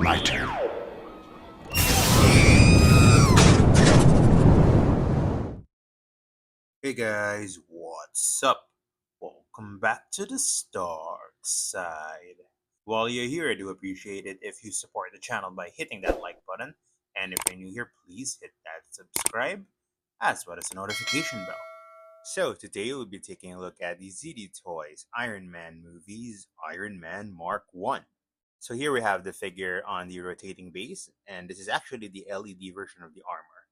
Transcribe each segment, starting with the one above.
My turn. Hey guys, what's up? Welcome back to the Starkside. While you're here, I do appreciate it if you support the channel by hitting that like button, and if you're new here, please hit that subscribe as well as the notification bell. So today we'll be taking a look at the ZD Toys Iron Man movies, Iron Man Mark 1. So here we have the figure on the rotating base, and this is actually the LED version of the armor.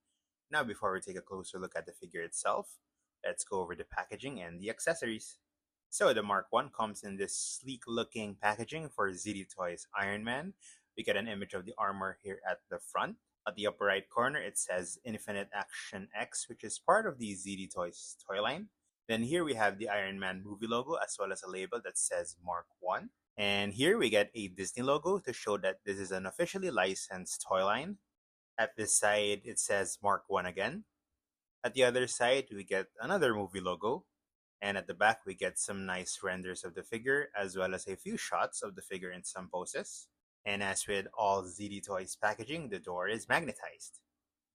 Now, before we take a closer look at the figure itself, let's go over the packaging and the accessories. So, the Mark 1 comes in this sleek looking packaging for ZD Toys Iron Man. We get an image of the armor here at the front. At the upper right corner, it says Infinite Action X, which is part of the ZD Toys toy line. Then here we have the Iron Man movie logo as well as a label that says Mark 1. And here we get a Disney logo to show that this is an officially licensed toy line. At this side, it says Mark 1 again. At the other side, we get another movie logo. And at the back, we get some nice renders of the figure, as well as a few shots of the figure in some poses. And as with all ZD Toys packaging, the door is magnetized.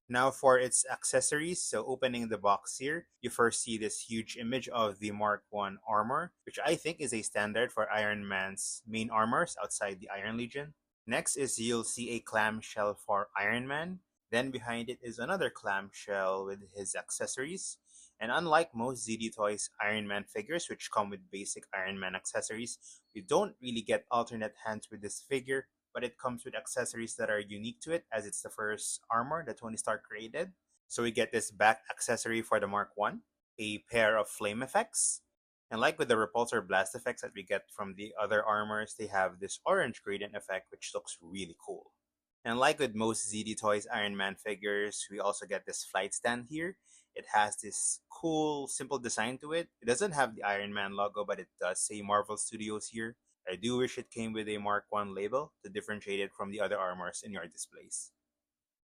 Now for its accessories, so opening the box here, you first see this huge image of the Mark 1 armor, which I think is a standard for Iron Man's main armors outside the Iron Legion. Next is you'll see a clamshell for Iron Man. Then behind it is another clamshell with his accessories. And unlike most ZD Toys Iron Man figures, which come with basic Iron Man accessories, we don't really get alternate hands with this figure, but it comes with accessories that are unique to it as it's the first armor that Tony Stark created. So we get this back accessory for the Mark 1, a pair of flame effects, and like with the repulsor blast effects that we get from the other armors, they have this orange gradient effect which looks really cool. And like with most ZD Toys Iron Man figures, we also get this flight stand here. It has this cool, simple design to it. It doesn't have the Iron Man logo, but it does say Marvel Studios here. I do wish it came with a Mark 1 label to differentiate it from the other armors in your displays.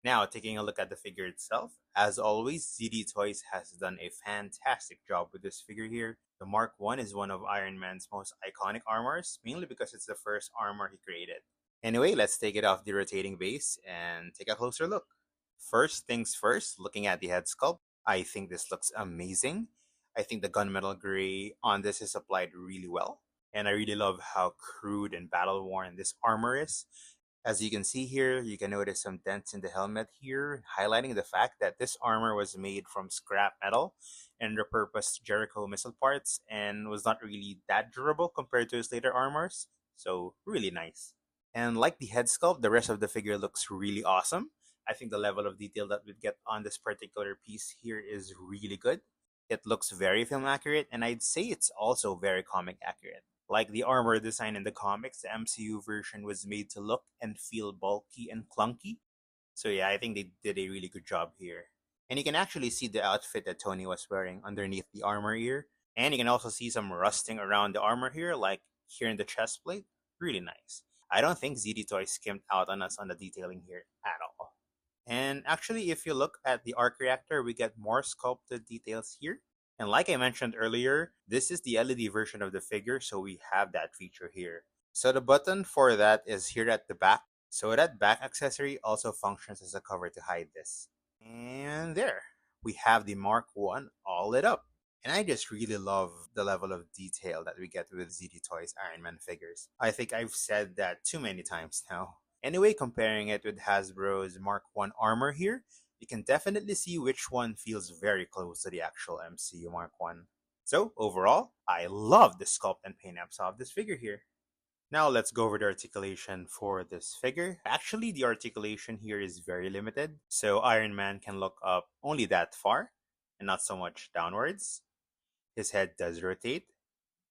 Now, taking a look at the figure itself, as always, ZD Toys has done a fantastic job with this figure here. The Mark 1 is one of Iron Man's most iconic armors, mainly because it's the first armor he created. Anyway, let's take it off the rotating base and take a closer look. First things first, looking at the head sculpt, I think this looks amazing. I think the gunmetal gray on this is applied really well. And I really love how crude and battle worn this armor is. As you can see here, you can notice some dents in the helmet here, highlighting the fact that this armor was made from scrap metal and repurposed Jericho missile parts and was not really that durable compared to his later armors. So, really nice. And like the head sculpt, the rest of the figure looks really awesome. I think the level of detail that we get on this particular piece here is really good. It looks very film accurate, and I'd say it's also very comic accurate. Like the armor design in the comics, the MCU version was made to look and feel bulky and clunky. So yeah, I think they did a really good job here. And you can actually see the outfit that Tony was wearing underneath the armor here. And you can also see some rusting around the armor here, like here in the chest plate. Really nice. I don't think ZD Toys skimped out on us on the detailing here at all. And actually, if you look at the arc reactor, we get more sculpted details here. And like I mentioned earlier, this is the LED version of the figure, so we have that feature here. So the button for that is here at the back. So that back accessory also functions as a cover to hide this. And there, we have the Mark 1 all lit up. And I just really love the level of detail that we get with ZD Toys Iron Man figures. I think I've said that too many times now. Anyway, comparing it with Hasbro's Mark 1 armor here, you can definitely see which one feels very close to the actual MCU Mark 1. So, overall, I love the sculpt and paint apps of this figure here. Now let's go over the articulation for this figure. Actually, the articulation here is very limited, so Iron Man can look up only that far, and not so much downwards. His head does rotate.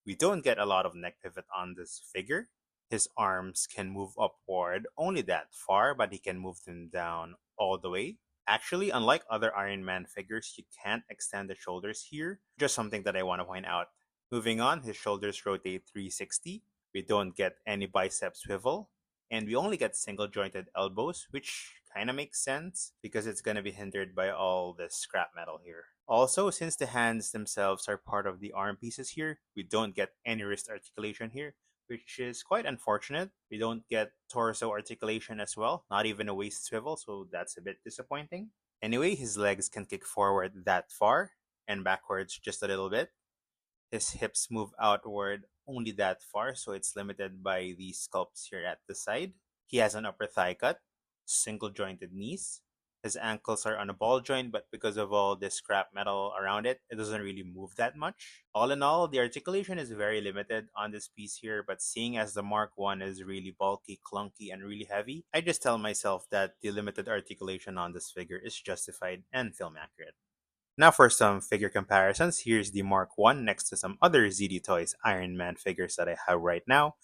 We don't get a lot of neck pivot on this figure. His arms can move upward only that far, but he can move them down all the way. Actually, unlike other Iron Man figures, you can't extend the shoulders here. Just something that I want to point out. Moving on, his shoulders rotate 360. We don't get any bicep swivel. And we only get single jointed elbows, which kind of makes sense because it's going to be hindered by all this scrap metal here. Also, since the hands themselves are part of the arm pieces here, we don't get any wrist articulation here, which is quite unfortunate. We don't get torso articulation as well, not even a waist swivel, so that's a bit disappointing. Anyway, his legs can kick forward that far and backwards just a little bit. His hips move outward only that far, so it's limited by the sculpts here at the side. He has an upper thigh cut, single jointed knees. His ankles are on a ball joint, but because of all this scrap metal around it, it doesn't really move that much. All in all, the articulation is very limited on this piece here, but seeing as the Mark 1 is really bulky, clunky, and really heavy, I just tell myself that the limited articulation on this figure is justified and film accurate. Now for some figure comparisons, here's the Mark 1 next to some other ZD Toys Iron Man figures that I have right now.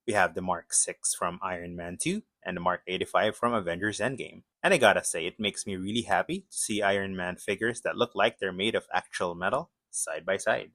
We have the Mark 6 from Iron Man 2 and the Mark 85 from Avengers Endgame. And I gotta say, it makes me really happy to see Iron Man figures that look like they're made of actual metal side by side.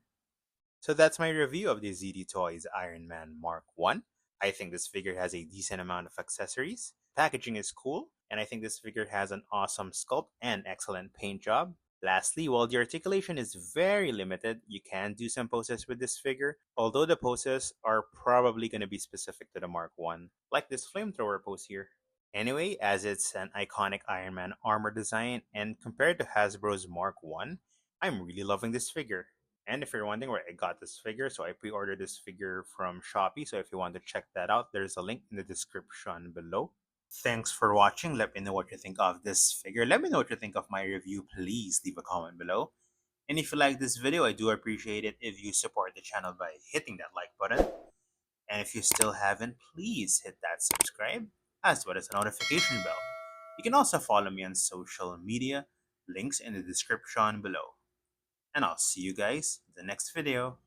So that's my review of the ZD Toys Iron Man Mark 1. I think this figure has a decent amount of accessories. Packaging is cool, and I think this figure has an awesome sculpt and excellent paint job. Lastly, while the articulation is very limited, you can do some poses with this figure, although the poses are probably going to be specific to the Mark 1, like this flamethrower pose here. Anyway, as it's an iconic Iron Man armor design, and compared to Hasbro's Mark 1, I'm really loving this figure. And if you're wondering where I got this figure, so I pre-ordered this figure from Shopee, so if you want to check that out, there's a link in the description below. Thanks for watching. Let me know what you think of this figure. Let me know what you think of my review. Please leave a comment below. And if you like this video, I do appreciate it if you support the channel by hitting that like button. And if you still haven't, please hit that subscribe as well as the notification bell. You can also follow me on social media, links in the description below. And I'll see you guys in the next video.